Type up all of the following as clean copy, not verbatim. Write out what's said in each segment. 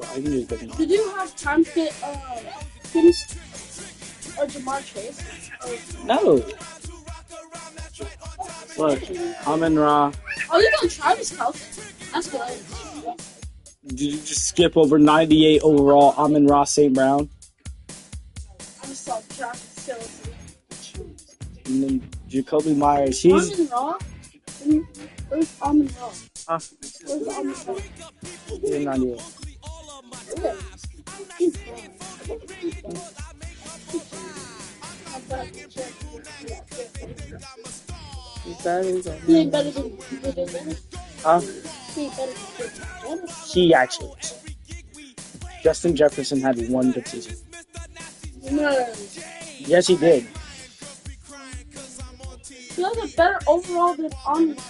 I can just pick Did you have time to get Tim's or Jamar Chase? No. Look, Amon Ra. Oh, you got Travis Kelce. That's good. Did you just skip over 98 overall Amon Ra St. Brown? I just saw Travis Kelce. And then Jacoby Myers. He's. Amon Ra? Where's Amon Ra? Huh? Where's Amon Ra? He's 98. Yeah. He's good. He ain't better than Dennis. Huh? He ain't better than Dennis. He actually is. Justin Jefferson had one good season. No. Yes, he did. He has a better overall than Amon Ra.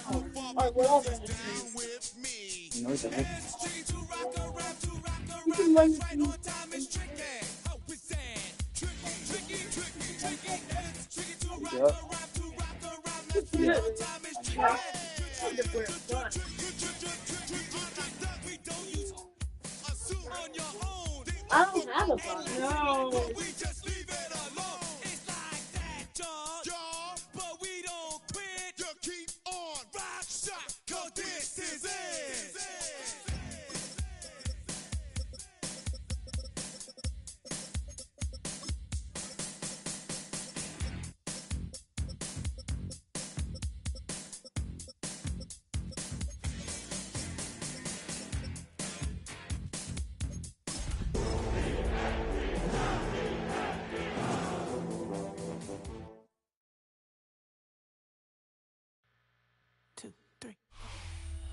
Or whatever it is. No, he doesn't. You can run Yep. Yeah. I don't have a bun. No.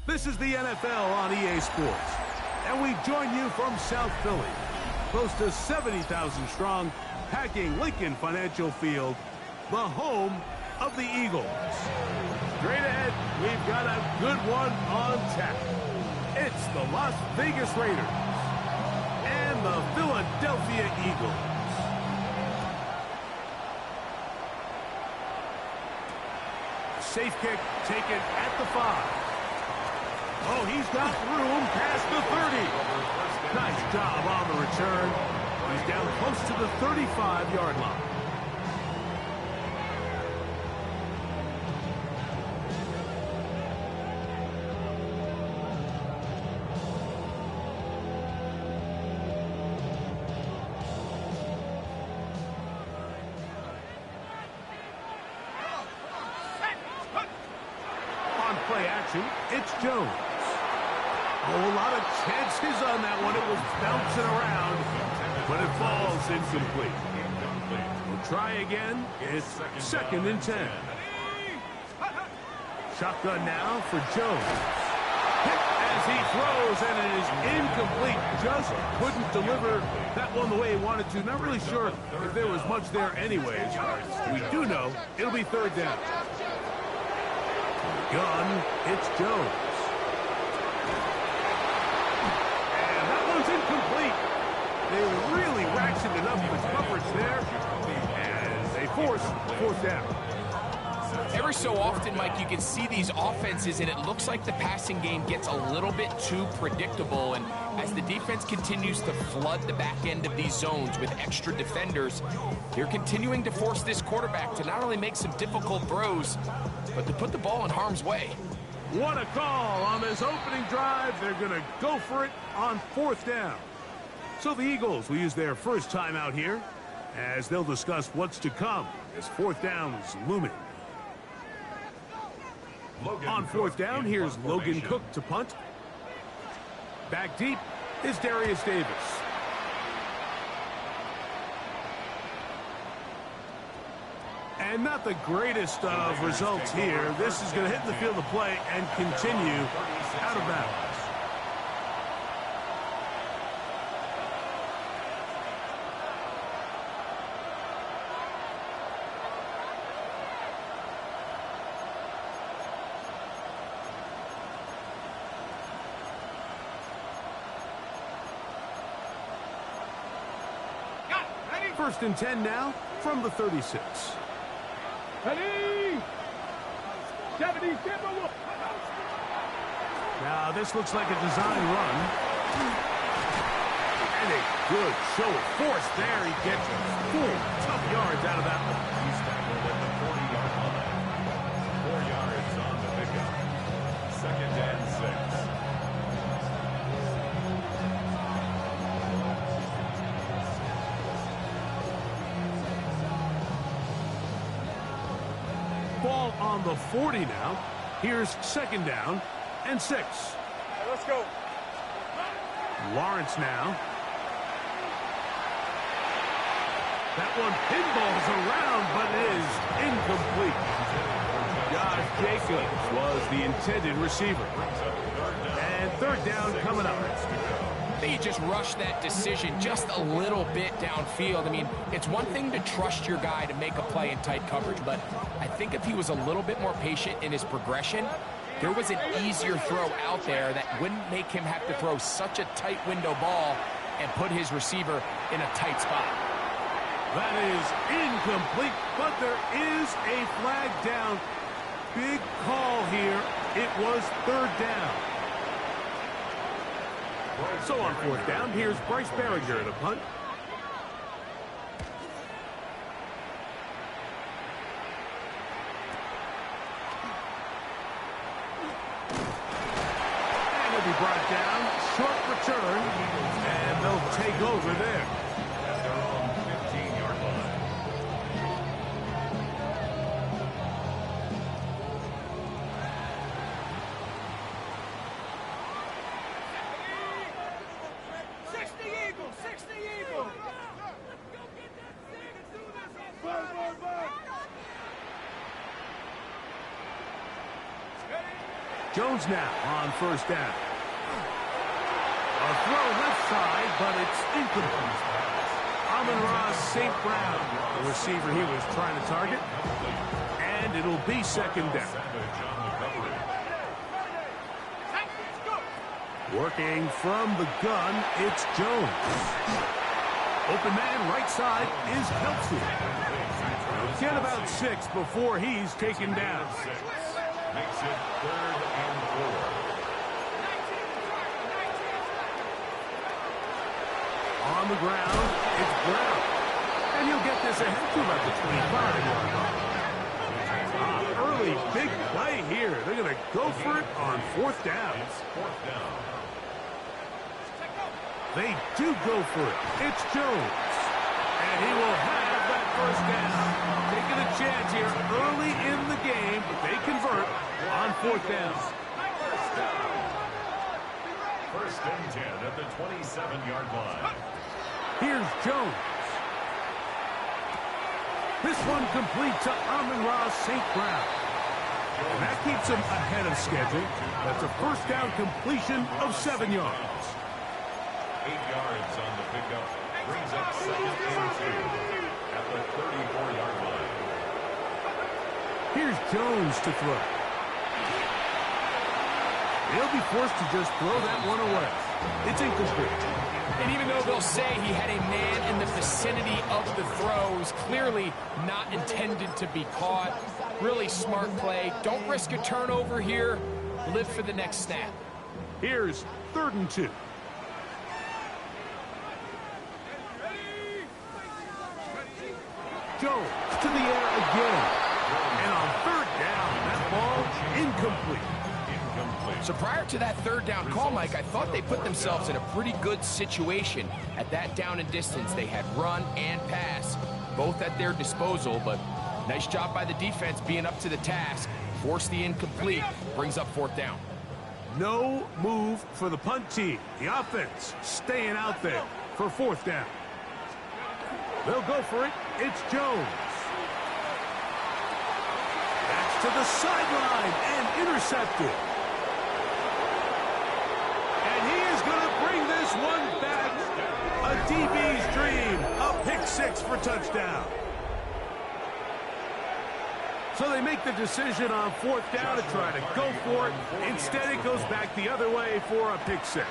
This is the NFL on EA Sports, and we join you from South Philly, close to 70,000 strong, packing Lincoln Financial Field, the home of the Eagles. Straight ahead, we've got a good one on tap. It's the Las Vegas Raiders and the Philadelphia Eagles. Safe kick taken at the 5. Oh, he's got room past the 30. Nice job on the return. He's down close to the 35-yard line. On play action, it's Jones. Oh, a lot of chances on that one. It was bouncing around, but it falls incomplete. We'll try again. It's 2nd and 10. Shotgun now for Jones. Hit as he throws, and it is incomplete. Just couldn't deliver that one the way he wanted to. Not really sure if there was much there anyways. We do know it'll be 3rd down. Gun, it's Jones. Incomplete. They really ratcheted up the coverage there, and they force 4th down. Every so often, Mike, you can see these offenses, and it looks like the passing game gets a little bit too predictable. And as the defense continues to flood the back end of these zones with extra defenders, they're continuing to force this quarterback to not only make some difficult throws, but to put the ball in harm's way. What a call on this opening drive. They're going to go for it on 4th down. So the Eagles will use their first time out here as they'll discuss what's to come as 4th down is looming. On 4th down, here's Logan Cook to punt. Back deep is Darius Davis. And not the greatest of results here. This is going to hit the field of play and continue out of bounds. First and 10 now from the 36. Now this looks like a design run. And a good show of force there. He gets 4 tough yards out of that one. He's tackled at the 40-yard line. 4 yards on the pickup. 2nd and 6. Ball on the 40 now. Here's 2nd down and 6. Let's go. Lawrence now. That one pinballs around, but is incomplete. Josh Jacobs was the intended receiver. And 3rd down coming up. I think he just rushed that decision just a little bit downfield. I mean, it's one thing to trust your guy to make a play in tight coverage, but I think if he was a little bit more patient in his progression, there was an easier throw out there that wouldn't make him have to throw such a tight window ball and put his receiver in a tight spot. That is incomplete, but there is a flag down. Big call here. It was 3rd down. So on 4th down, here's Bryce Berringer to punt. And he'll be brought down. Short return. And they'll take over there. At their own 15-yard line. Jones now on 1st down. A throw left side, but it's incomplete. Amon-Ra St. Brown, the receiver he was trying to target. And it'll be 2nd down. Working from the gun, it's Jones. Open man right side is Kelsey. Get about 6 before he's taken down. Makes it 3rd and 4. On the ground, it's Brown. And he'll get this ahead to about the 25-yard line. Early big play here. They're going to go for it on 4th down. It's 4th down. They do go for it. It's Jones. And he will have that 1st down. Taking a chance here early in the game, but they convert on 4th down. 1st and 10 at the 27-yard line. Here's Jones. This one complete to Amon-Ra St. Brown. And that keeps him ahead of schedule. That's a 1st down completion of 7 yards. 8 yards on the pickup. Brings up 2nd and 2 at the 34-yard line. Here's Jones to throw. He'll be forced to just throw that one away. It's incomplete. And even though they'll say he had a man in the vicinity of the throws, clearly not intended to be caught. Really smart play. Don't risk a turnover here. Live for the next snap. Here's 3rd and 2. Jones to the air again. And on 3rd down, that ball incomplete. So prior to that 3rd down call, Mike, I thought they put themselves in a pretty good situation at that down and distance. They had run and pass, both at their disposal, but nice job by the defense being up to the task. Force the incomplete, brings up 4th down. No move for the punt team. The offense staying out there for 4th down. They'll go for it. It's Jones. That's to the sideline and intercepted. And he is going to bring this one back. A DB's dream. A pick 6 for touchdown. So they make the decision on 4th down to try to go for it. Instead, it goes back the other way for a pick 6.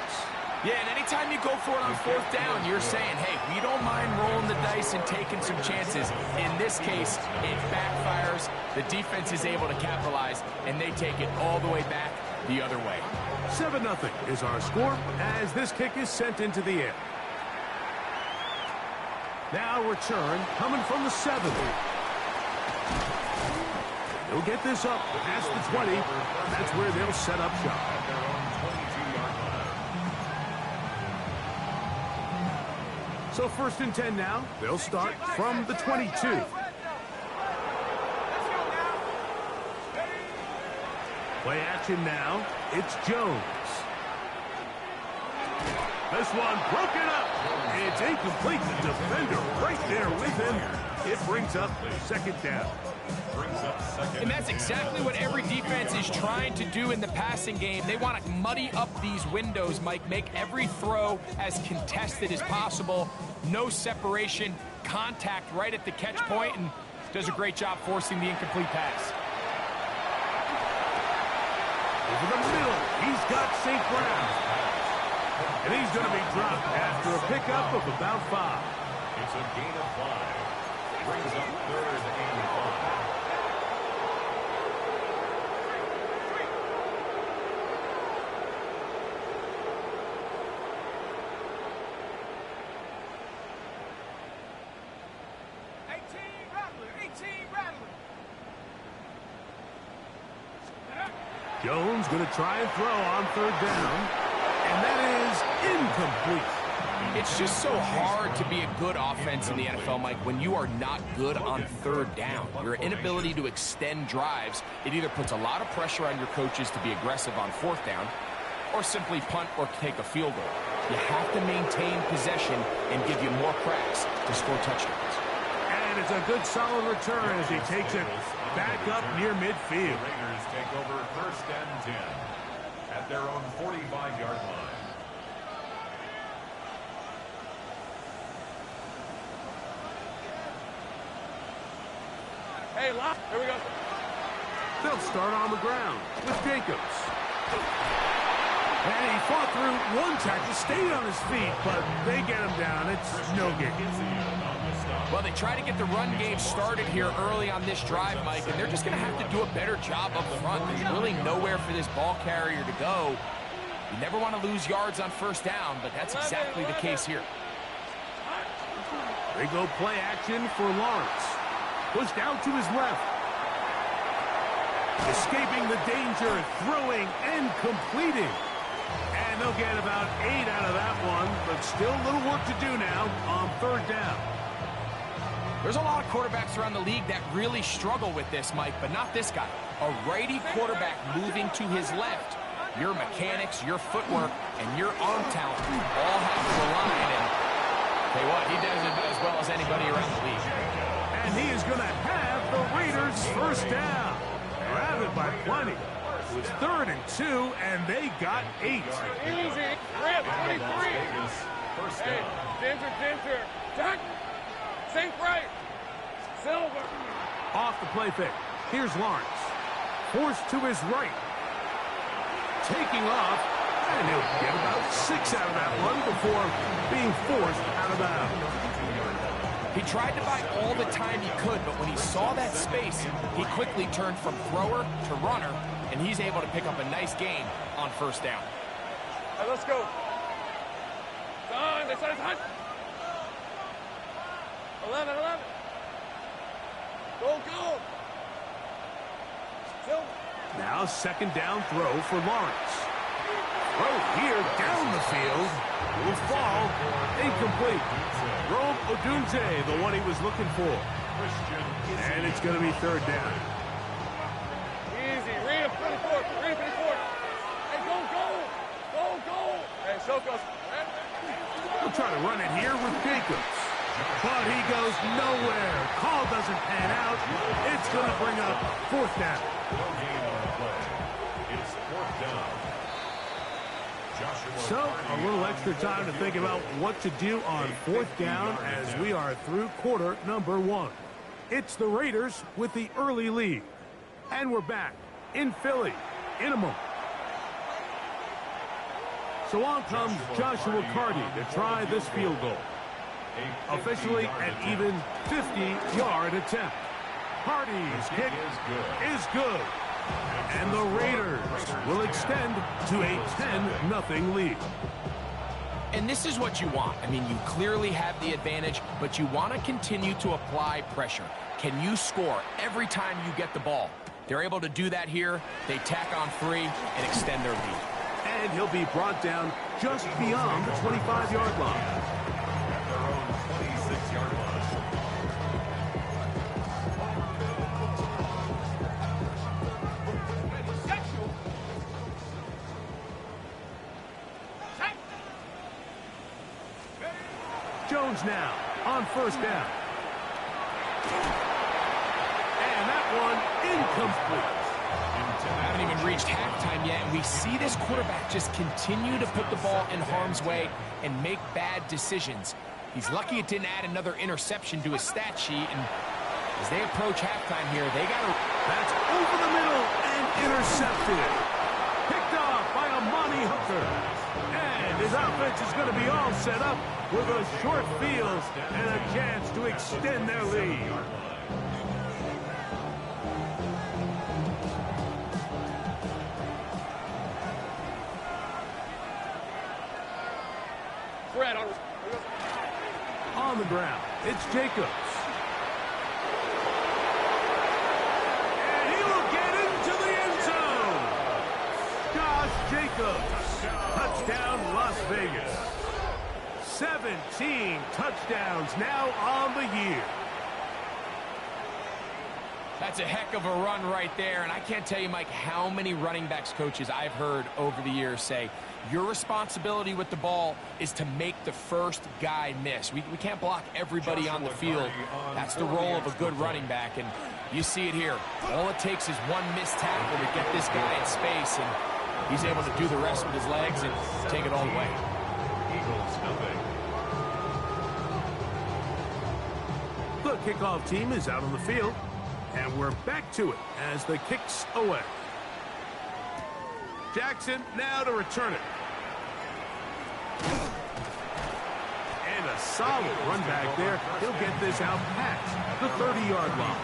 Yeah, and anytime you go for it on 4th down, you're saying, hey, we don't mind rolling the dice and taking some chances. In this case, it backfires. The defense is able to capitalize, and they take it all the way back the other way. 7-0 is our score as this kick is sent into the air. Now return coming from the 7. They'll get this up past the 20. That's where they'll set up shop. At their own 22-yard line. So 1st and 10 now. They'll start from the 22. Play action now. It's Jones. This one broken up. It's incomplete. The defender right there with him. It brings up 2nd down. And that's exactly what every defense is trying to do in the passing game. They want to muddy up these windows, Mike, make every throw as contested as possible. No separation, contact right at the catch point, and does a great job forcing the incomplete pass. Over the middle, he's got St. Brown. And he's going to be dropped after a pickup of about 5. It's a gain of 5. Brings up 3rd and 5. Jones going to try and throw on 3rd down. And that is incomplete. It's just so hard to be a good offense in the NFL, Mike, when you are not good on 3rd down. Your inability to extend drives, it either puts a lot of pressure on your coaches to be aggressive on 4th down or simply punt or take a field goal. You have to maintain possession and give you more cracks to score touchdowns. And it's a good solid return as he takes it back up near midfield. The Raiders take over 1st and 10 at their own 45-yard line. Hey, lock. Here we go. They'll start on the ground with Jacobs. And he fought through one tackle, stayed on his feet, but they get him down. It's no gain. Well, they try to get the run game started here early on this drive, Mike, and they're just going to have to do a better job up front. There's really nowhere for this ball carrier to go. You never want to lose yards on 1st down, but that's exactly the case here. They go play action for Lawrence. Pushed out to his left. Escaping the danger, throwing and completing. And they'll get about 8 out of that one, but still a little work to do now on 3rd down. There's a lot of quarterbacks around the league that really struggle with this, Mike, but not this guy. A righty quarterback moving to his left. Your mechanics, your footwork, and your arm talent all have to align. And tell you what, he does it as well as anybody around the league. And he is going to have the Raiders 1st down. They're out it by plenty. It was 3rd and 2, and they got 8. Easy. Rip, 23. Hey, Ginger. Jack. Safe right. Silver. Off the play fake. Here's Lawrence. Forced to his right. Taking off. And he'll get about 6 out of that one before being forced out of bounds. He tried to buy all the time he could, but when he saw that space, he quickly turned from thrower to runner, and he's able to pick up a nice gain on 1st down. All right, let's go. Time. They said it's hot. 11. Go. Silver. Now 2nd down throw for Lawrence. Throw here down the field. Will fall. Incomplete. Rome Odunze, the one he was looking for. And it's going to be 3rd down. Easy. Read him 54. Hey, go. Hey, Shokos. We'll try to run it here with Jacobs. But he goes nowhere. Call doesn't pan out. It's going to bring up 4th down. No gain on the play. It's 4th down. So, a little extra time to think about what to do on 4th down as we are through quarter number 1. It's the Raiders with the early lead. And we're back in Philly in a moment. So on comes Joshua Carty to try this field goal. Officially an even 50-yard attempt. Carty's kick is good. And the Raiders will extend to a 10-0 lead. And this is what you want. I mean, you clearly have the advantage, but you want to continue to apply pressure. Can you score every time you get the ball? They're able to do that here. They tack on 3 and extend their lead. And he'll be brought down just beyond the 25-yard line. At their own 26-yard line. Jones now on first down. And that one incomplete. I haven't even reached halftime yet, and we see this quarterback just continue to put the ball in harm's way and make bad decisions. He's lucky it didn't add another interception to his stat sheet, and as they approach halftime here, they got to... That's over the middle and intercepted. Picked off by Amani Hooker. And his offense is going to be all set up with a short field and a chance to extend their lead. Fred, On the ground, it's Jacobs. And he will get into the end zone. Josh Jacobs, touchdown Las Vegas. 17 touchdowns now on the year. That's a heck of a run right there, and I can't tell you, Mike, how many running backs coaches I've heard over the years say, your responsibility with the ball is to make the first guy miss. We can't block everybody on the field. That's the role of a good running back, and you see it here. All it takes is one missed tackle to get this guy in space, and he's able to do the rest with his legs and take it all the way. Eagles nothing. The kickoff team is out on the field, and we're back to it as the kick's away. Jackson now to return it. And a solid run back there. He'll get this out past the 30-yard line.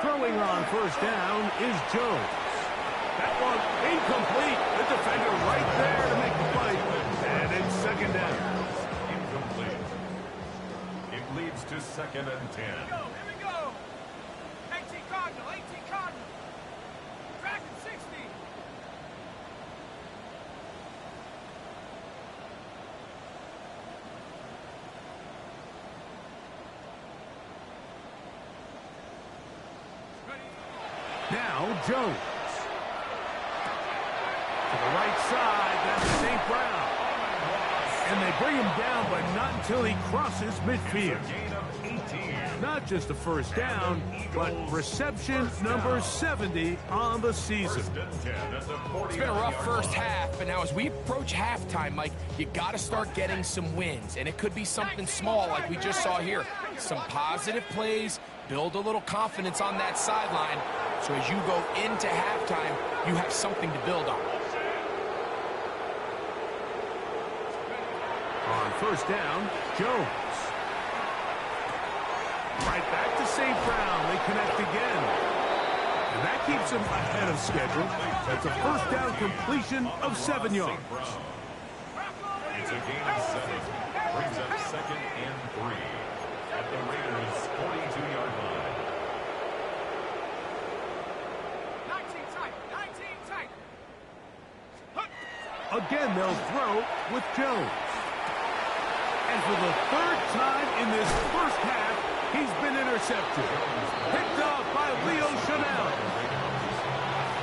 Throwing on first down is Jones. That one incomplete. The defender right there to make the play. And it's second down. Incomplete. It leads to 2nd and 10. Here we go. 18 Cardinal, 18 Cardinal. Track at 60. Now Jones. To the right side, that's St. Brown. And they bring him down, but not until he crosses midfield. Gain of 18. Not just a first down, but reception number 70 on the season. 1st and 10 at the 40. It's been a rough first half, but now as we approach halftime, Mike, you got to start getting some wins, and it could be something small like we just saw here. Some positive plays, build a little confidence on that sideline, so as you go into halftime, you have something to build on. On first down, Jones. Right back to St. Brown. They connect again. And that keeps him ahead of schedule. That's a first down completion of 7 yards. It's a gain of 7. Brings up 2nd and 3 at the Raiders' 42-yard line. 19 tight, 19 tight. Again, they'll throw with Jones. And for the 3rd time in this first half, he's been intercepted. Picked off by Leo Chanel.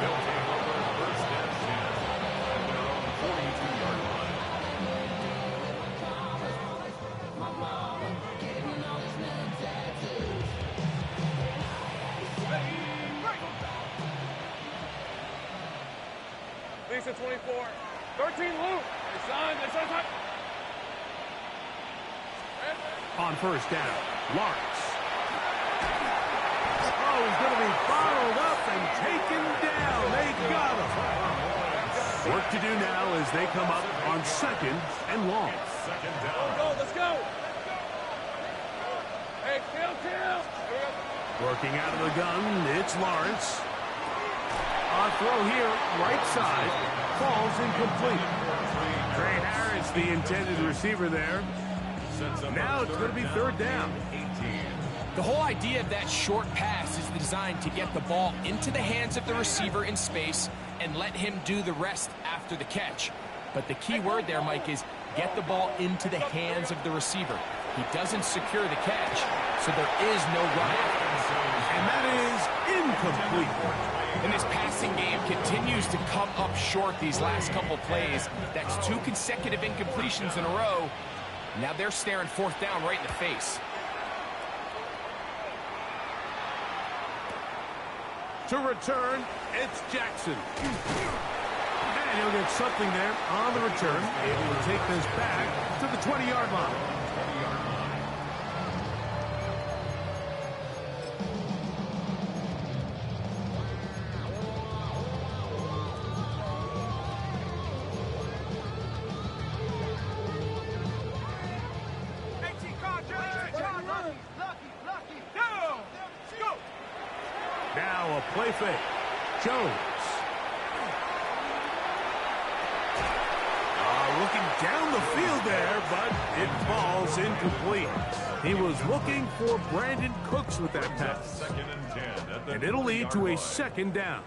They'll take over 1st and 10 at their own 42-yard line. Lisa 24. 13 Luke. It's on. On first down, Lawrence. as they come up on 2nd and long. Second down. Let's go. Hey, kill. Working out of the gun, it's Lawrence. On throw here, right side, falls incomplete. Trey Harris, the intended receiver there. Now it's going to be 3rd down. The whole idea of that short pass is designed to get the ball into the hands of the receiver in space and let him do the rest after the catch. But the key word there, Mike, is get the ball into the hands of the receiver. He doesn't secure the catch, so there is no run after. And that is incomplete. And this passing game continues to come up short these last couple plays. That's 2 consecutive incompletions in a row. Now they're staring 4th down right in the face. To return, it's Jackson. And he'll get something there on the return. Able to take this back to the 20-yard line. Now a play fake. Jones. Looking down the field there, but it falls incomplete. He was looking for Brandon Cooks with that pass. 2nd and 10. And it'll lead to a 2nd down.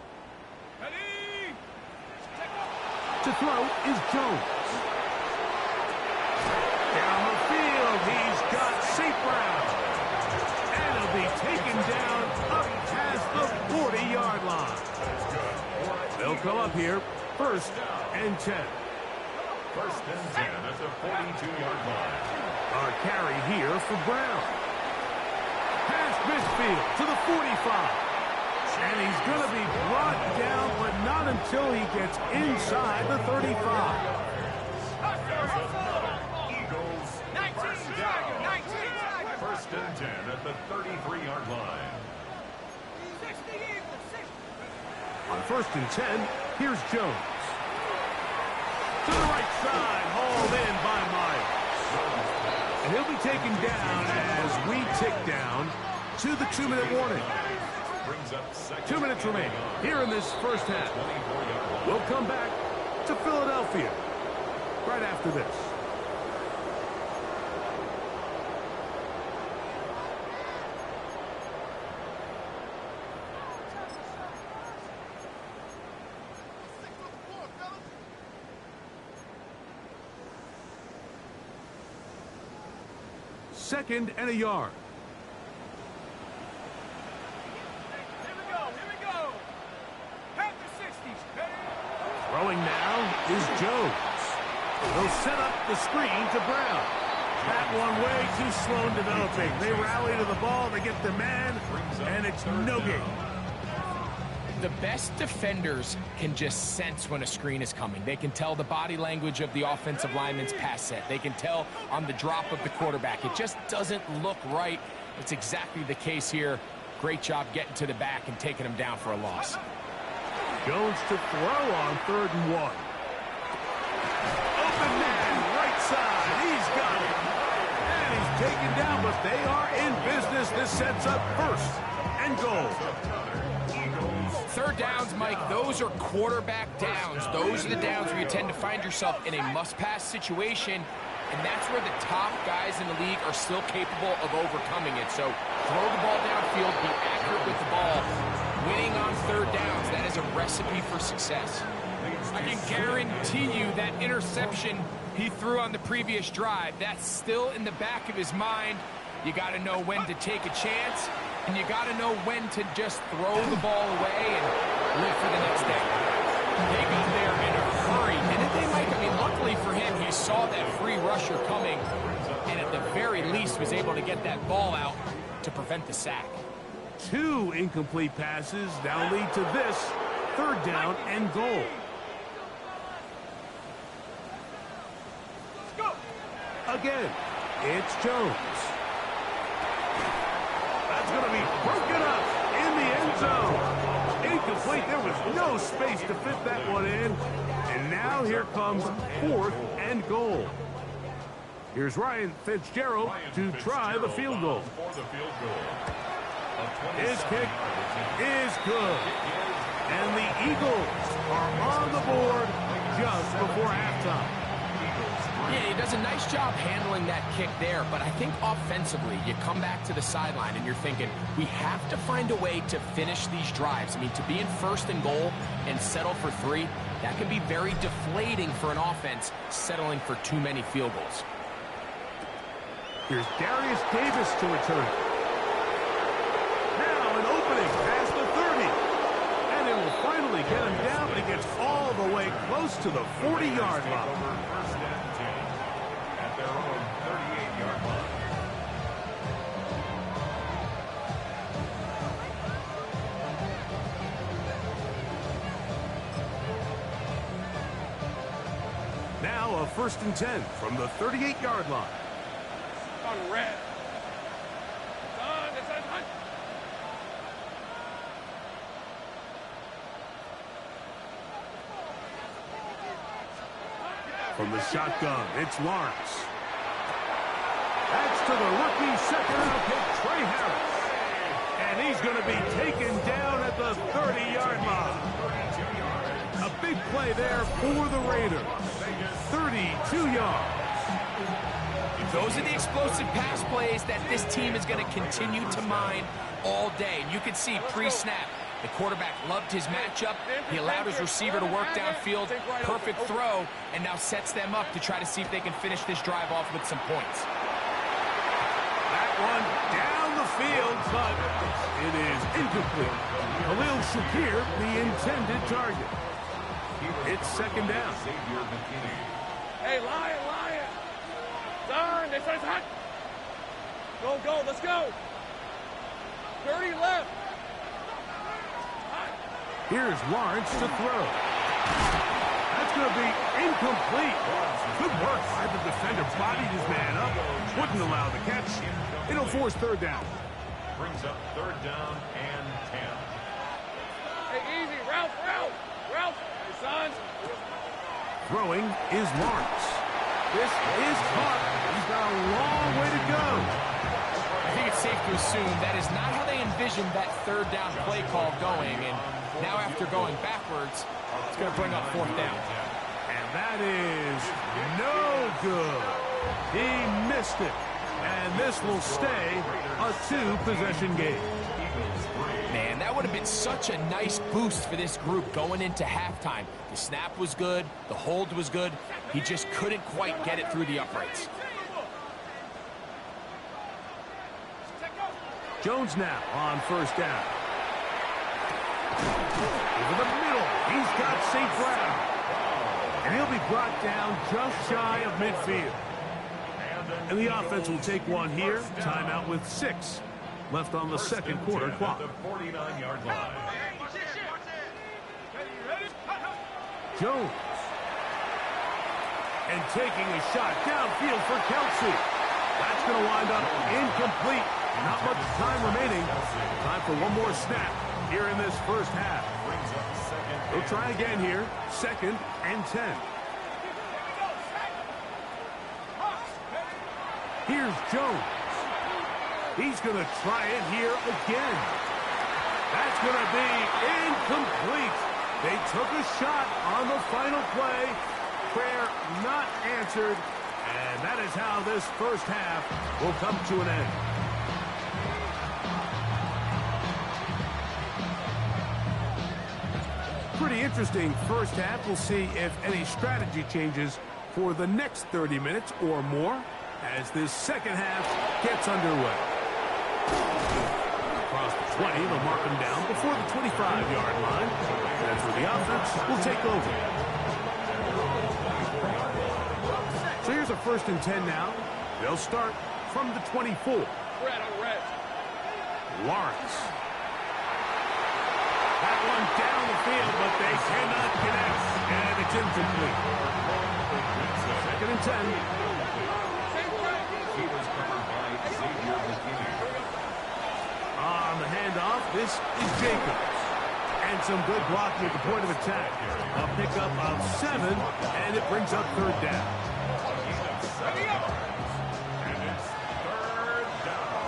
To throw is Jones. Down the field, he's got St. Brown. And he'll be taken down up past the 40-yard line. They'll come up here, 1st and 10. 1st and 10 at the 42-yard line. A carry here for Brown. Past midfield to the 45. And he's going to be brought down, but not until he gets inside the 35. Eagles, 1st down. 1st and 10 at the 33-yard line. On 1st and 10, here's Jones. To the right side, hauled in by Myers. And he'll be taken down as we tick down to the 2-minute warning. 2 minutes remaining here in this first half. We'll come back to Philadelphia right after this. Second and a yard. Throwing now is Jones. They'll set up the screen to Brown. That one way too slow in developing. They rally to the ball, they get the man, and it's no gain. The best defenders can just sense when a screen is coming. They can tell the body language of the offensive lineman's pass set. They can tell on the drop of the quarterback. It just doesn't look right. It's exactly the case here. Great job getting to the back and taking him down for a loss. Jones to throw on 3rd and 1. Open man, right side. He's got it. And he's taken down, but they are in business. This sets up 1st and goal. 3rd downs, Mike, those are quarterback downs. Those are the downs where you tend to find yourself in a must-pass situation, and that's where the top guys in the league are still capable of overcoming it. So throw the ball downfield, be accurate with the ball. Winning on 3rd downs, that is a recipe for success. I can guarantee you that interception he threw on the previous drive, that's still in the back of his mind. You got to know when to take a chance, and you got to know when to just throw the ball away and live for the next day. They got there in a hurry, didn't they, Mike? I mean, luckily for him, he saw that free rusher coming, and at the very least was able to get that ball out to prevent the sack. 2 incomplete passes now lead to this 3rd down and goal. Again, it's Jones. That's going to be broken up in the end zone. Incomplete. There was no space to fit that one in. And now here comes 4th and goal. Here's Ryan Fitzgerald to try the field goal. His kick is good. And the Eagles are on the board just before halftime. Yeah, he does a nice job handling that kick there, but I think offensively, you come back to the sideline and you're thinking, we have to find a way to finish these drives. I mean, to be in 1st and goal and settle for 3, that can be very deflating for an offense settling for too many field goals. Here's Darius Davis to return. Now an opening past the 30. And it will finally get him down, but he gets all the way close to the 40-yard line. At their own 38-yard line. Now a 1st and 10 from the 38-yard line. On red. Done. It's a hunt. From the shotgun, it's Lawrence. That's to the rookie second-round pick, Trey Harris. And he's going to be taken down at the 30-yard line. A big play there for the Raiders. 32 yards. Those are the explosive pass plays that this team is going to continue to mine all day. And you can see pre-snap, the quarterback loved his matchup. He allowed his receiver to work downfield, perfect throw, and now sets them up to try to see if they can finish this drive off with some points. That one down the field, but it is incomplete. Khalil Shakir, the intended target. It's 2nd down. Hey, Lion, Lion. Done. It's a hunt. Go, go. Let's go. 30 left. Here's Lawrence to throw. That's going to be incomplete. Good work by the defender. Bodied his man up. Wouldn't allow the catch. It'll force 3rd down. Brings up 3rd down and 10. Hey, easy. Ralph, Ralph. Ralph. Hey, son. Throwing is Lawrence. This is caught. He's got a long way to go. I think it's safe to assume that is not how they envisioned that 3rd down play call going. And now after going backwards, it's going to bring up 4th down. And that is no good. He missed it. And this will stay a 2-possession game. Man, that would have been such a nice boost for this group going into halftime. The snap was good. The hold was good. He just couldn't quite get it through the uprights. Jones now on 1st down. Over the middle, he's got St. Brown. And he'll be brought down just shy of midfield. And the offense will take one here. Timeout with 6 left on the 2nd quarter clock. The 49-yard line. Jones. And taking a shot downfield for Kelsey. That's going to wind up incomplete. Not much time remaining. Time for one more snap here in this 1st half. They'll try again here. 2nd and 10. Here's Jones. He's going to try it here again. That's going to be incomplete. They took a shot on the final play. Prayer not answered. And that is how this 1st half will come to an end. Pretty interesting 1st half. We'll see if any strategy changes for the next 30 minutes or more as this 2nd half gets underway. Across the 20, they'll mark him down before the 25-yard line. That's where the offense will take over. So here's a 1st and 10 now. They'll start from the 24. Red on red. Lawrence. That one down the field, but they cannot connect. And it's incomplete. 2nd and 10. On the handoff, this is Jacobs. And some good blocking at the point of attack. A pickup of 7, and it brings up third down. And it's third down.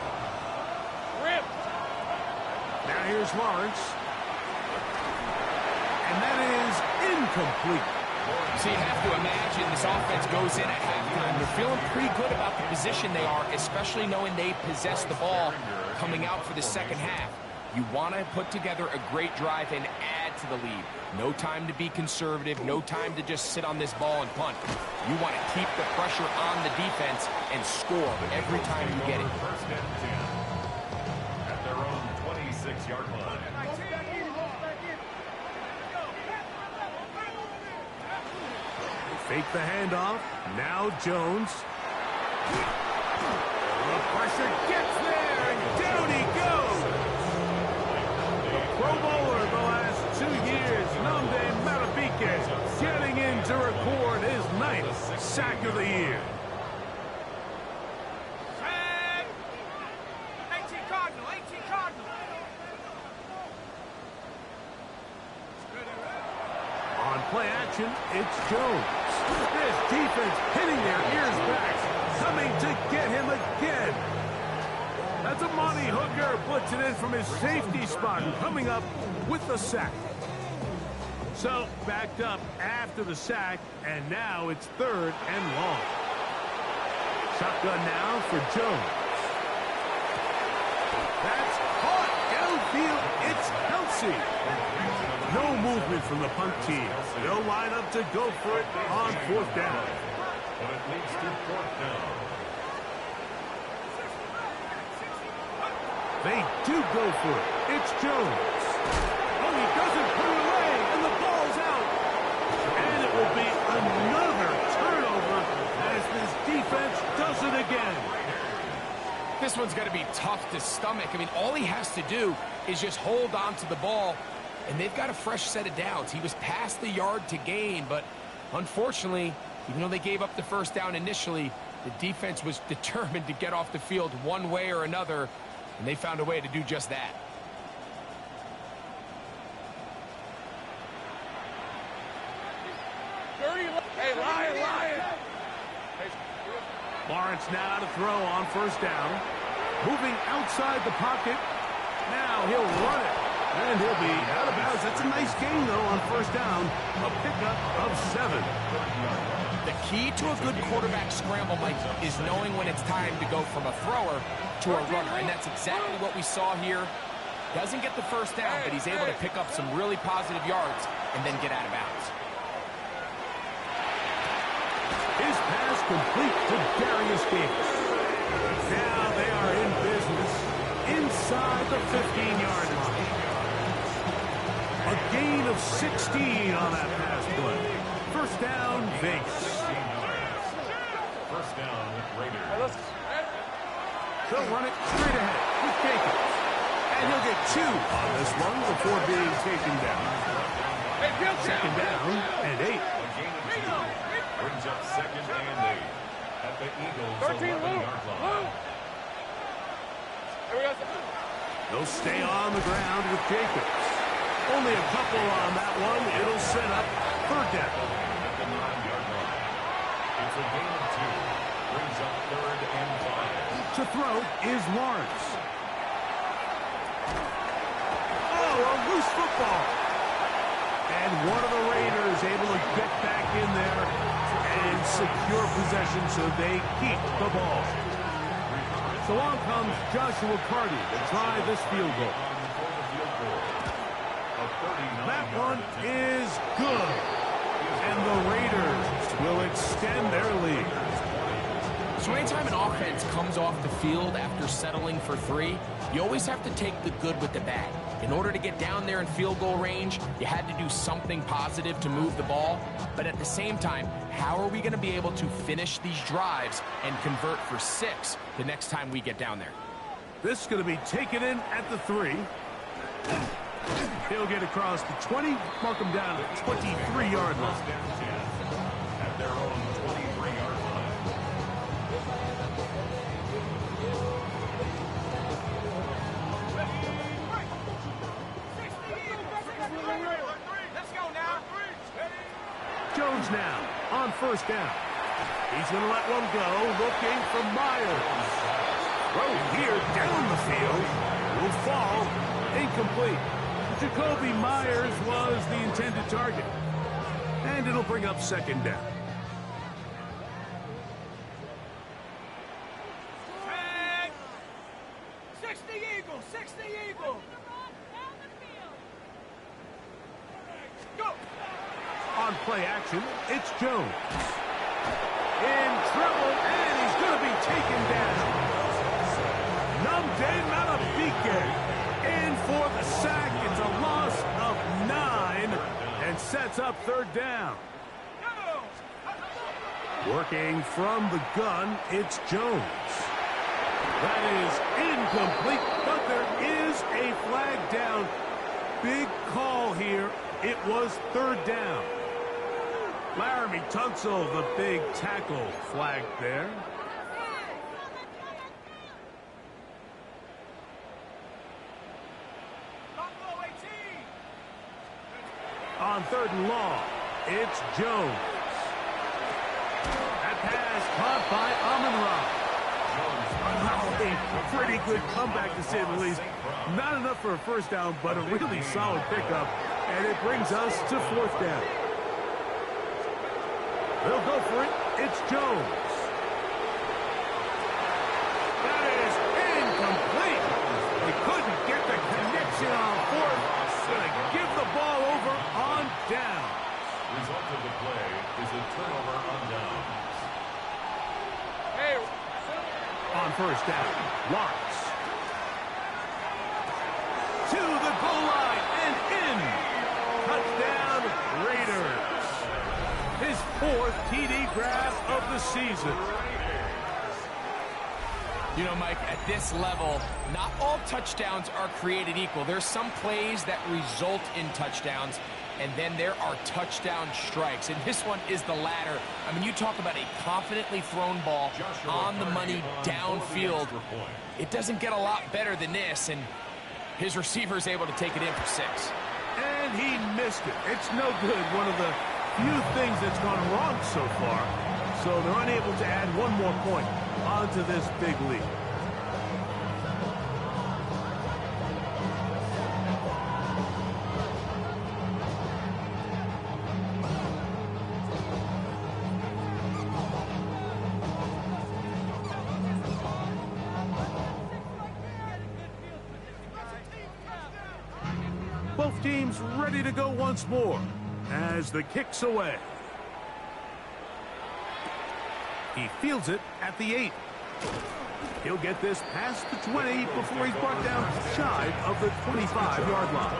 Now here's Lawrence. And that is incomplete. So you have to imagine this offense goes in at halftime. They're feeling pretty good about the position they are, especially knowing they possess the ball coming out for the second half. You want to put together a great drive and add to the lead. No time to be conservative, no time to just sit on this ball and punt. You want to keep the pressure on the defense and score every time you get it. First and 10 at their own 26-yard line. Fake the handoff. Now Jones. The pressure gets there, and down he goes. The Pro Bowler the last 2 years, Nnamdi Madubuike, getting in to record his 9th sack of the year. Sack! 18 Cardinal, 18 Cardinal. On play action, it's Jones. This defense hitting their ears back, coming to get him again. That's a Monty Hooker, puts it in from his safety spot, coming up with the sack. So, backed up after the sack, and now it's third and long. Shotgun now for Jones. That's caught downfield. It's Kelsey. No movement from the punt team. They'll line up to go for it on fourth down. But it leads to fourth down. They do go for it. It's Jones. Oh, he doesn't put it away, and the ball's out. And it will be another turnover as this defense does it again. This one's going to be tough to stomach. I mean, all he has to do is just hold on to the ball, and they've got a fresh set of downs. He was past the yard to gain, but unfortunately, even though they gave up the first down initially, the defense was determined to get off the field one way or another, and they found a way to do just that. Hey, Lion! Lawrence now to throw on first down. Moving outside the pocket. Now he'll run it. And he'll be out of bounds. That's a nice gain, though, on first down. A pickup of 7. The key to a good quarterback scramble, Mike, is knowing when it's time to go from a thrower to a runner. And that's exactly what we saw here. Doesn't get the first down, but he's able to pick up some really positive yards and then get out of bounds. His pass complete to Darius Davis. Now they are in business inside the 15-yard line. A gain of 16 on that pass play. First down, Vegas. First down, Raiders. They'll run it straight ahead with Jacobs. And he'll get 2 on this one before being taken down. Second down and 8. A gain of 2 brings up second and 8 at the Eagles' 11-yard line. They'll stay on the ground with Jacobs. Only a couple on that one. It'll set up third down. At the 9-yard line. It's a gain of 2. Brings up third and 5. To throw is Lawrence. Oh, a loose football. And one of the Raiders able to get back in there and secure possession so they keep the ball. So on comes Joshua Carty to try this field goal. That one is good. And the Raiders will extend their lead. So anytime an offense comes off the field after settling for 3, you always have to take the good with the bad. In order to get down there in field goal range, you had to do something positive to move the ball. But at the same time, how are we going to be able to finish these drives and convert for 6 the next time we get down there? This is going to be taken in at the 3. He'll get across the 20, mark him down at the 23-yard line. At their own 23-yard line. Jones now on first down. He's going to let one go, looking for Myers. Throw here down the field. Will fall. Incomplete. Jacoby Myers was the intended target. And it'll bring up second down. Tag! 60 Eagle, 60 Eagle. Go! On play action, it's Jones. In trouble, and he's going to be taken down. Numde Malabike in for the sack. It's a loss of 9 and sets up third down. Working from the gun, it's Jones. That is incomplete, but there is a flag down. Big call here. It was third down. Laramie Tunsil, the big tackle, flagged there. On third and long, it's Jones. That pass caught by Amon-Ra. A pretty good comeback, to say the least. Not enough for a first down, but a really solid pickup. And it brings us to fourth down. They'll go for it. It's Jones. That is incomplete. They couldn't get the connection on fourth. Gonna give the ball over on down. Result of the play is a turnover on downs. Hey. On first down, Lawrence. To the goal line and in. Touchdown, Raiders. His fourth TD grab of the season. You know, Mike, at this level, not all touchdowns are created equal. There's some plays that result in touchdowns, and then there are touchdown strikes. And this one is the latter. I mean, you talk about a confidently thrown ball on the money downfield. It doesn't get a lot better than this, and his receiver's able to take it in for 6. And he missed it. It's no good. One of the few things that's gone wrong so far. So they're unable to add one more point onto this big lead. Both teams ready to go once more as the kick's away. He fields it at the 8. He'll get this past the 20 before he's brought down shy of the 25-yard line.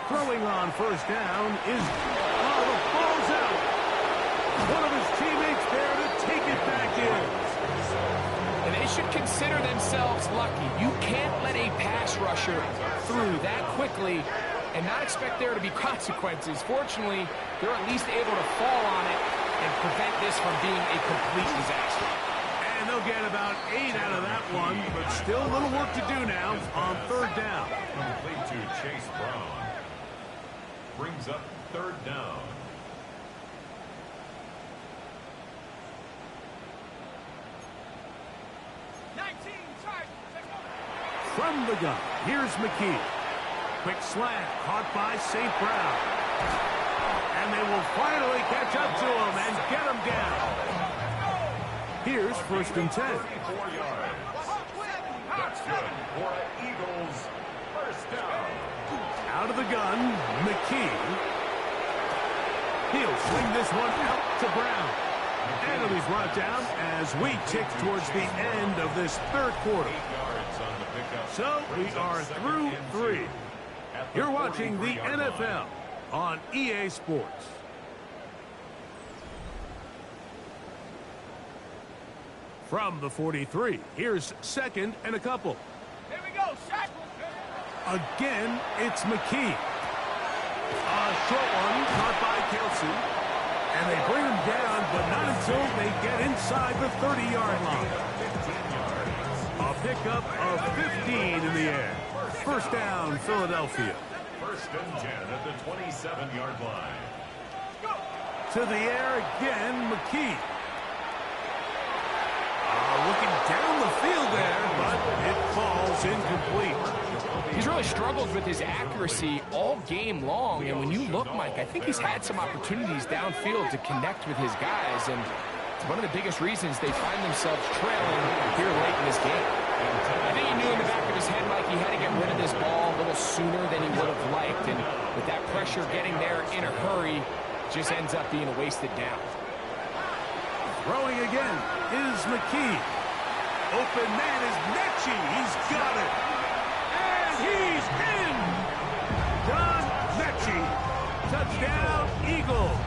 Throwing on first down is, the ball's out. One of his teammates there to take it back in. And they should consider themselves lucky. You can't let a pass rusher through that quickly and not expect there to be consequences. Fortunately, they're at least able to fall on it and prevent this from being a complete disaster. And they'll get about 8 out of that one, but still a little work to do now on third down. Complete to Chase Brown. Brings up third down. From the gun, here's McKee. Quick slant caught by St. Brown. And they will finally catch up to him and get him down. Here's first and 10. 34 yards. That's good for Eagles. First down. Out of the gun, McKee. He'll swing this one out to Brown. And he's brought down as we tick towards the end of this third quarter. So we are through 3. You're watching the NFL on EA Sports. From the 43, here's second and a couple. Here we go, shot. Again, it's McKee. A short one caught by Kelsey. And they bring him down, but not until they get inside the 30-yard line. A pickup of 15 in the air. First down, Philadelphia. First and 10 at the 27-yard line. To the air again, McKee. Looking down the field there, but it falls incomplete. He's really struggled with his accuracy all game long, and when you look, Mike, I think he's had some opportunities downfield to connect with his guys, and it's one of the biggest reasons they find themselves trailing here late in this game. I think he knew in the back of his head, Mike, he had to get rid of this ball a little sooner than he would have liked, and with that pressure getting there in a hurry, just ends up being a wasted down. Throwing again is McKee. Open man is Mechie. He's got it. And he's in. John Mechie. Touchdown, Eagles.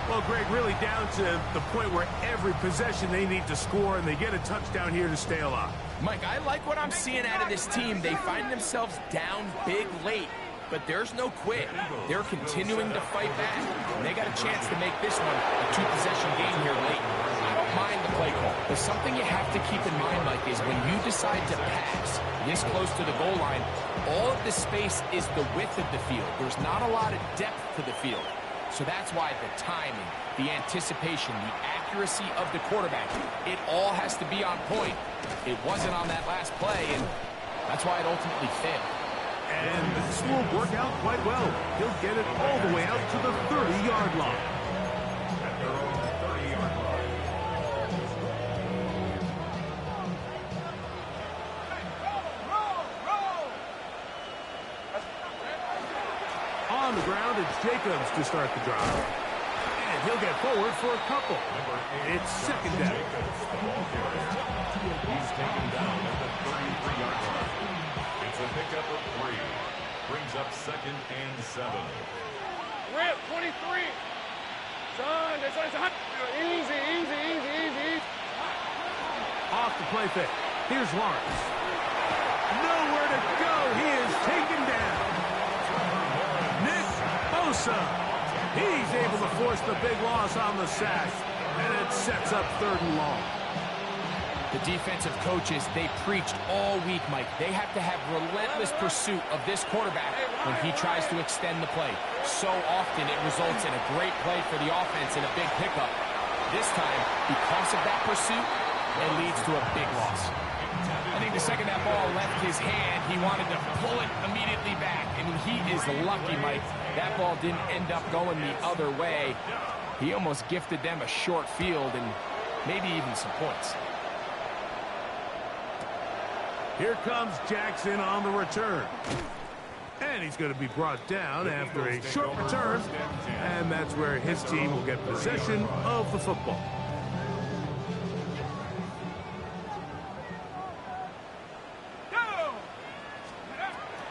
Well, Greg, really down to the point where every possession they need to score, and they get a touchdown here to stay alive. Mike, I like what I'm seeing out of this team. They find themselves down big late, but there's no quit. They're continuing to fight back, and they got a chance to make this one a two-possession game here late. I don't mind the play call, but something you have to keep in mind, Mike, is when you decide to pass this close to the goal line, all of the space is the width of the field. There's not a lot of depth to the field. So that's why the timing, the anticipation, the accuracy of the quarterback, it all has to be on point. It wasn't on that last play, and that's why it ultimately failed. And this will work out quite well. He'll get it all the way out to the 30-yard line. At their own 30-yard line. On the ground, it's Jacobs to start the drive. And he'll get forward for a couple. It's second down. He's taken down at the 33-yard line. It's a pickup of 3. Brings up second and 7. Rip, 23. Son, that's easy, easy, easy, easy. Off the play fake. Here's Lawrence. Nowhere to go. He is taken down. Nick Bosa. He's able to force the big loss on the sack. And it sets up 3rd and long. The defensive coaches, they preached all week, Mike. They have to have relentless pursuit of this quarterback when he tries to extend the play. So often it results in a great play for the offense and a big pickup. This time, because of that pursuit, it leads to a big loss. I think the second that ball left his hand, he wanted to pull it immediately back. I mean, he is lucky, Mike. That ball didn't end up going the other way. He almost gifted them a short field and maybe even some points. Here comes Jackson on the return. And he's going to be brought down after a short return. And that's where his team will get possession of the football.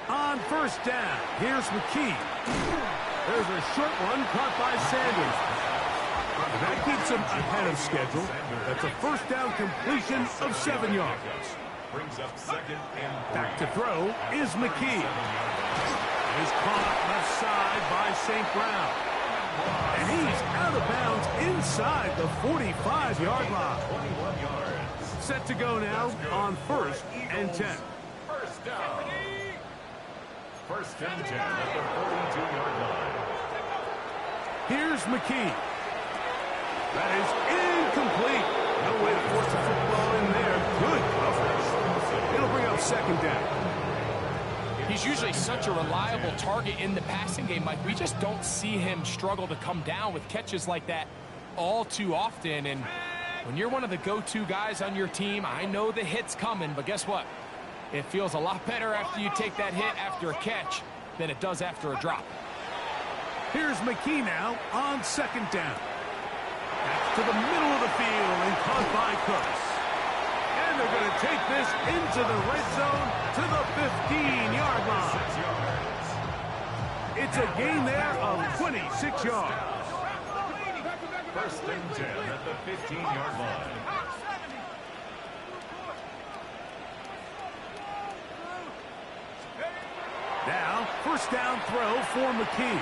On first down, here's McKee. There's a short one caught by Sanders. That keeps him ahead of schedule. That's a first down completion of 7 yards. Brings up second and 3. Back to throw is McKee. Is caught left side by St. Brown. And he's out of bounds inside the 45-yard line. 21 yards. Set to go now on 1st and 10. First down. First and 10 at the 42-yard line. Here's McKee. That is incomplete. No way to force the football in there. Good coverage. It'll bring up second down. He's usually such a reliable target in the passing game, Mike. We just don't see him struggle to come down with catches like that all too often. And when you're one of the go-to guys on your team, I know the hit's coming, but guess what? It feels a lot better after you take that hit after a catch than it does after a drop. Here's McKee now on second down. That's to the middle of the field and caught by Cooks. And they're going to take this into the red zone to the 15-yard line. It's a gain there of 26 yards. First and 10 at the 15-yard line. First down throw for McKee.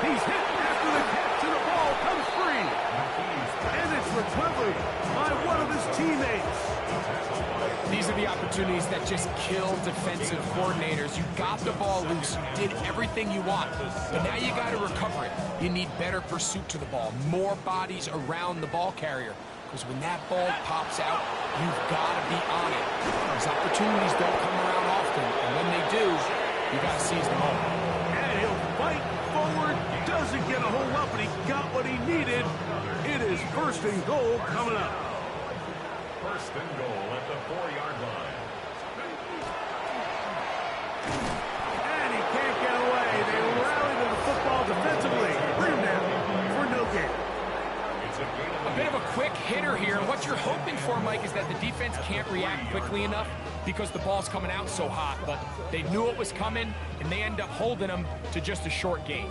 He's hit after the catch, and the ball comes free. And it's recovered by one of his teammates. These are the opportunities that just kill defensive coordinators. You got the ball loose. You did everything you want. But now you got to recover it. You need better pursuit to the ball, more bodies around the ball carrier. Because when that ball pops out, you've got to be on it. These opportunities don't come around often. And when they do, you got to seize the moment. And he'll fight forward. Doesn't get a whole lot, but he got what he needed. It is first and goal coming up. First and goal at the 4-yard line. And he can't get away. They rally to the football defensively. Bring him down for no gain. A bit of a quick hitter here. And what you're hoping for, Mike, is that the defense can't react quickly enough because the ball's coming out so hot. But they knew it was coming, and they end up holding them to just a short gain.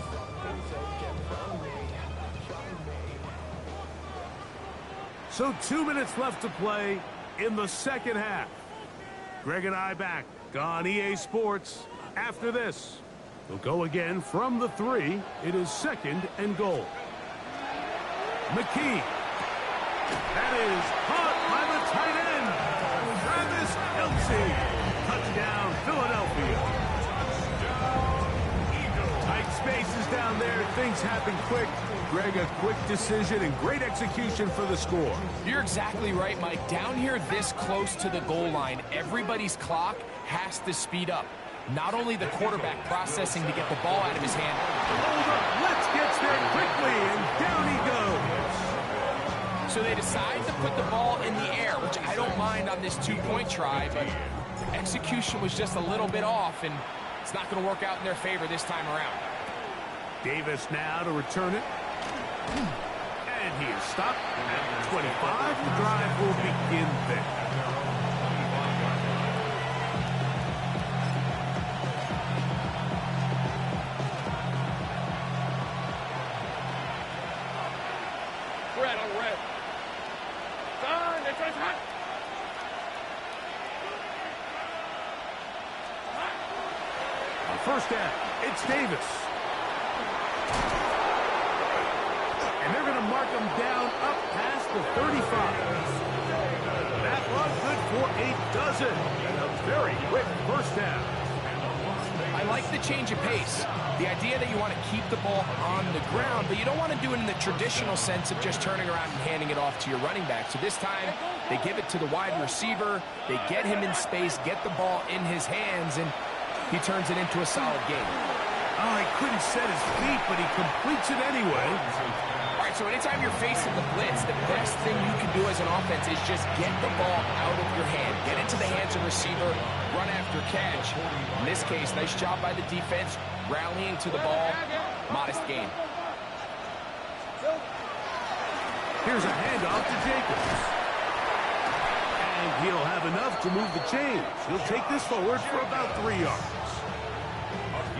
So 2 minutes left to play in the second half. Greg and I back on EA Sports after this. We'll go again from the 3. It is second and goal. McKee. That is caught by the tight end. Travis Kelce. Touchdown, Philadelphia. Tight spaces down there. Things happen quick. Greg, a quick decision and great execution for the score. You're exactly right, Mike. Down here this close to the goal line, everybody's clock has to speed up. Not only the quarterback processing to get the ball out of his hand. Hold up, Blitz gets there quickly, and down he goes. So they decide to put the ball in the air, which I don't mind on this two-point try, but execution was just a little bit off, and it's not going to work out in their favor this time around. Davis now to return it. And he is stopped at 25. The drive will begin there. Red on red. Done. It's hot. On first down, it's Davis. And they're going to mark him down up past the 35. That run good for a dozen. And a very quick first down. I like the change of pace. The idea that you want to keep the ball on the ground, but you don't want to do it in the traditional sense of just turning around and handing it off to your running back. So this time, they give it to the wide receiver. They get him in space, get the ball in his hands, and he turns it into a solid game. Oh, he couldn't set his feet, but he completes it anyway. All right, so anytime you're facing the blitz, the best thing you can do as an offense is just get the ball out of your hand. Get into the hands of receiver, run after catch. In this case, nice job by the defense, rallying to the ball. Modest gain. Here's a handoff to Jacobs. And he'll have enough to move the chains. He'll take this forward for about 3 yards.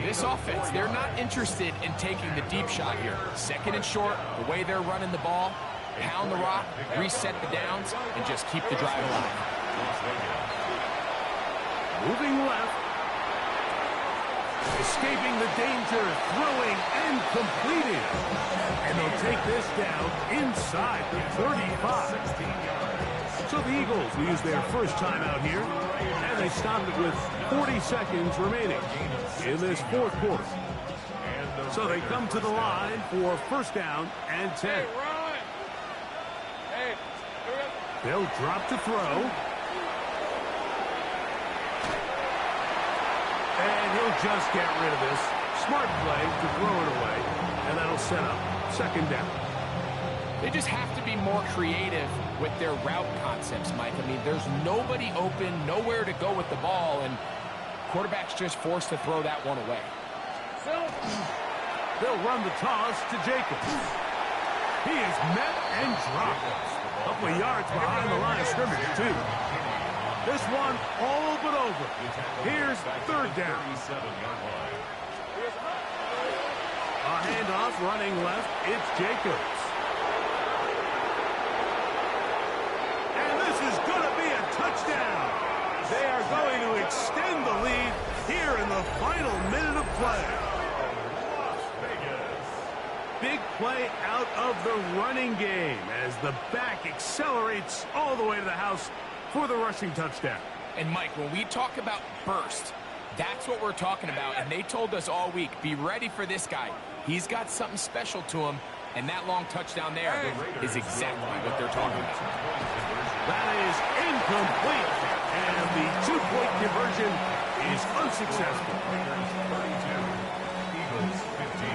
This offense, they're not interested in taking the deep shot here. Second and short, the way they're running the ball, pound the rock, reset the downs, and just keep the drive alive. Moving left. Escaping the danger, throwing and completing. And they'll take this down inside the 35. So the Eagles will use their first time out here, and they stop it with 40 seconds remaining in this fourth quarter. So they come to the line for first down and 10. They'll drop to throw. And he'll just get rid of this. Smart play to throw it away, and that'll set up second down. They just have to be more creative with their route concepts, Mike. I mean, there's nobody open, nowhere to go with the ball, and quarterback's just forced to throw that one away. They'll run the toss to Jacobs. He is met and dropped. A couple of yards behind the line of scrimmage, too. This one all but over. Here's third down. A handoff running left. It's Jacobs. And this is going to be a touchdown. They are going to extend the lead here in the final minute of play. Las Vegas. Big play out of the running game as the back accelerates all the way to the house for the rushing touchdown. And Mike, when we talk about burst, that's what we're talking about. And they told us all week, be ready for this guy. He's got something special to him. And that long touchdown there is exactly what they're talking about. That is incomplete. And the two-point conversion is unsuccessful. Raiders 32, Eagles 15.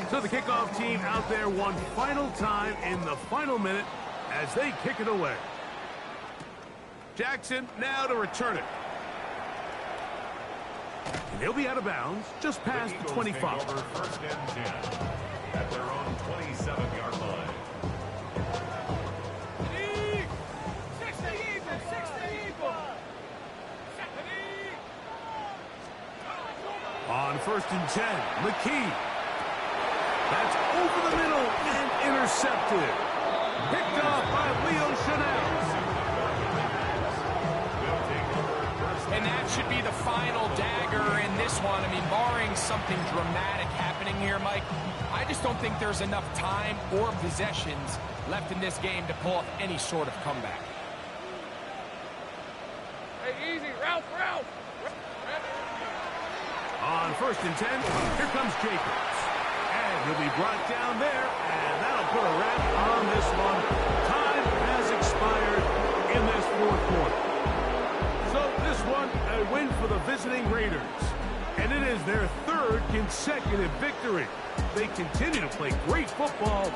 So the kickoff team out there one final time in the final minute as they kick it away. Jackson now to return it. And he'll be out of bounds just past the 25. Take over first and 10 at their own 27-yard line. On first and 10, McKee. That's over the middle and intercepted. Picked off by Leo Chanel. And that should be the final dagger in this one. I mean, barring something dramatic happening here, Mike, I just don't think there's enough time or possessions left in this game to pull off any sort of comeback. Hey, easy, Ralph. On first and 10, here comes Jacobs. And he'll be brought down there, and that'll put a wrap on this one. Time has expired in this fourth quarter. So this one, a win for the visiting Raiders. And it is their third consecutive victory. They continue to play great football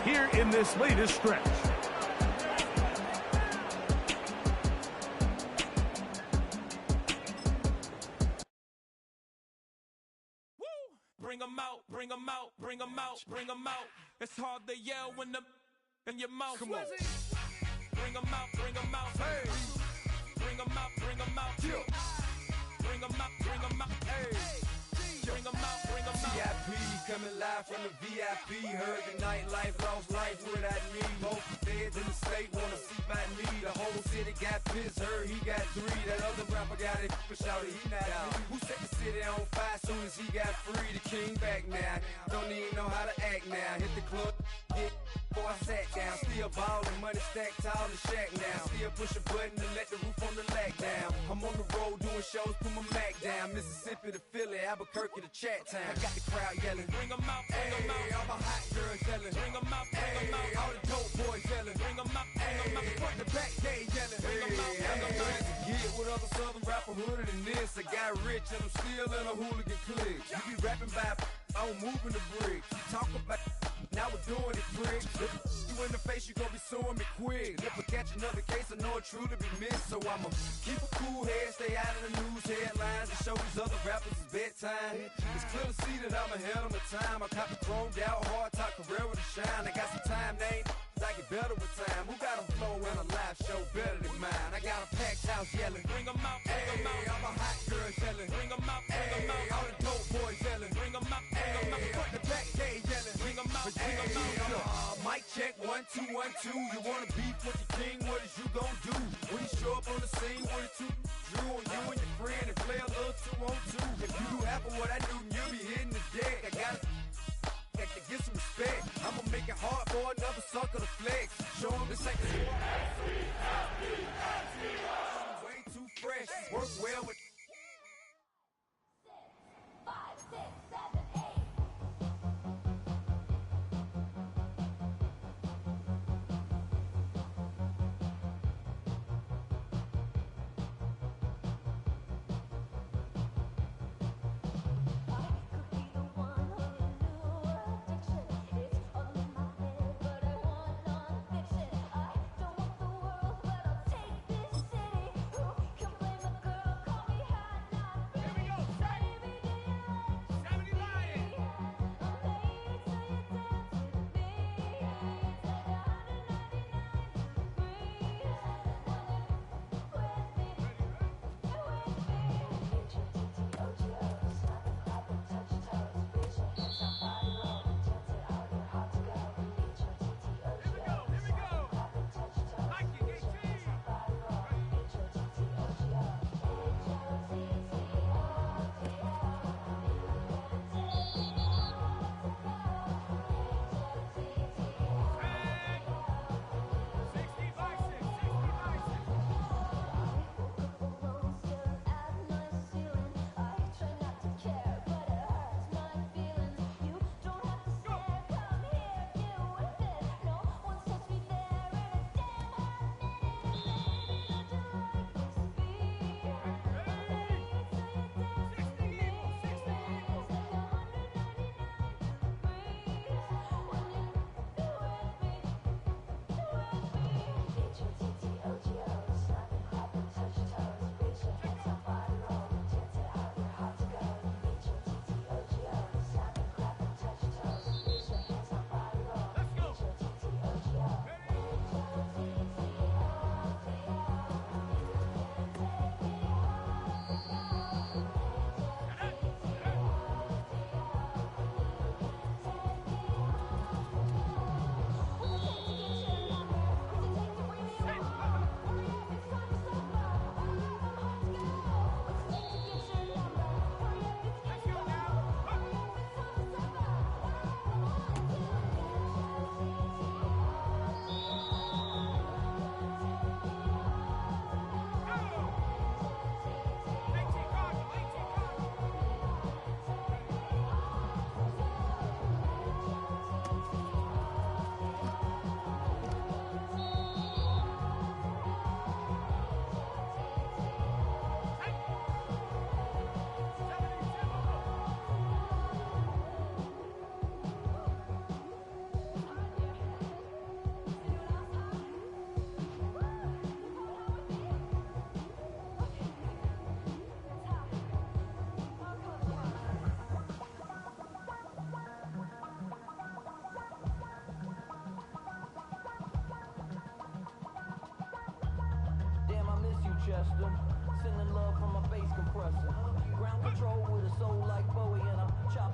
here in this latest stretch. Bring 'em out, bring 'em out, bring 'em out, bring 'em out. It's hard to yell when the in your mouth. Come on. Bring 'em out, bring 'em out. Hey. Bring 'em out, bring 'em out. Yeah. Bring 'em out, bring 'em out. Hey. Bring 'em out, bring 'em out. VIP coming live from the VIP. Heard the nightlife, lost life without me. Both feds in the state wanna see by me. The whole city got pissed, heard he got 3. That other rapper got it, shouted he not out. Who set the city on fire soon as he got free? The king back now, don't even know how to act now. Hit the club, hit before I sat down. Still ballin', money stacked tall in shack now. Still push a button to let the roof on the lag down. I'm on the road doing shows, put my Mac down. Mississippi to Philly, Albuquerque to Chat Town. I got the crowd yelling, bring 'em out, bring 'em out. All my hot girls yelling, bring 'em out, bring 'em out. All the dope boys yelling, bring 'em out, bring 'em out. Front to back, they yelling, bring 'em out, bring 'em out. Get with other southern rapper hooded than this. I got rich and I'm still in a hooligan clique. You be rapping by, I'm moving the bricks. You talk about, now we're doing it quick. You in the face, you gon' be suing me quick. If I catch another case, I know it truly be missed. So I'ma keep a cool head, stay out of the news headlines, and show these other rappers it's bedtime. It's clear to see that I'm ahead of my time. I cop the chromed out, hard top career with a shine. I got some time, name. I get better with time. Who got a flow and a live show better than mine? I got a packed house yelling, bring 'em out, bring 'em out. All my hot girls yelling, bring 'em out, bring 'em out. All the dope boys yelling, bring 'em out, bring 'em out. Front the back, they yelling, bring 'em out, bring 'em out. Mic check, 1 2 1 2. You wanna beef with the king? What is you gon' do? When you show up on the scene, what is you drew on you and your friend and play a little 2 on 2. If you do half of what I do, you'll be hitting the deck. I gotta to get some respect. I'ma make it hard for another sucker to flex. Show them this ain't way too fresh. Work well with 5, 6, 7, 8. Western. Sending love from a bass compressor. Ground control with a soul like Bowie, and I'm chopping